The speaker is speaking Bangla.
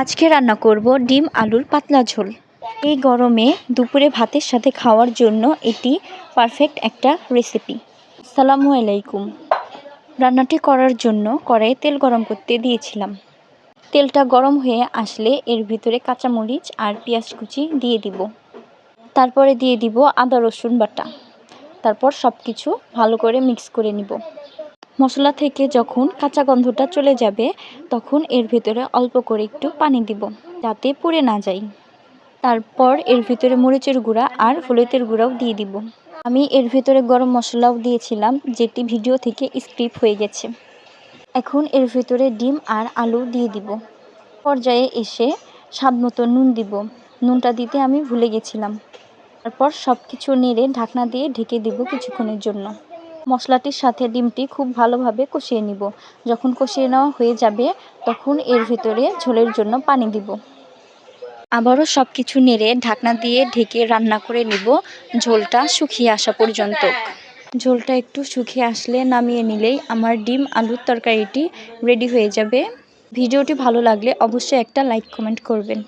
আজকে রান্না করব ডিম আলুর পাতলা ঝোল। এই গরমে দুপুরে ভাতের সাথে খাওয়ার জন্য এটি পারফেক্ট একটা রেসিপি। আসসালামু আলাইকুম। রান্নাটি করার জন্য কড়াইয়ে তেল গরম করতে দিয়েছিলাম। তেলটা গরম হয়ে আসলে এর ভিতরে কাঁচামরিচ আর পেঁয়াজ কুচি দিয়ে দিব। তারপরে দিয়ে দিব আদা রসুন বাটা। তারপর সব কিছু ভালো করে মিক্স করে নিব। মশলা থেকে যখন কাঁচা গন্ধটা চলে যাবে তখন এর ভিতরে অল্প করে একটু পানি দিব যাতে পুড়ে না যায়। তারপর এর ভিতরে মরিচের গুঁড়া আর হলুদের গুঁড়াও দিয়ে দিব। আমি এর ভিতরে গরম মশলাও দিয়েছিলাম, যেটি ভিডিও থেকে স্কিপ হয়ে গেছে। এখন এর ভিতরে ডিম আর আলু দিয়ে দিব। পর্যায়ে এসে স্বাদ মতো নুন দিব। নুনটা দিতে আমি ভুলে গেছিলাম। তারপর সব কিছু নেড়ে ঢাকনা দিয়ে ঢেকে দিব কিছুক্ষণের জন্য। মশলাটির সাথে ডিমটি খুব ভালোভাবে কষিয়ে নিব। যখন কষিয়ে নেওয়া হয়ে যাবে তখন এর ভিতরে ঝোলের জন্য পানি দিব। আবারও সব কিছু নেড়ে ঢাকনা দিয়ে ঢেকে রান্না করে নিব ঝোলটা শুকিয়ে আসা পর্যন্ত। ঝোলটা একটু শুকিয়ে আসলে নামিয়ে নিলেই আমার ডিম আলুর তরকারিটি রেডি হয়ে যাবে। ভিডিওটি ভালো লাগলে অবশ্যই একটা লাইক কমেন্ট করবেন।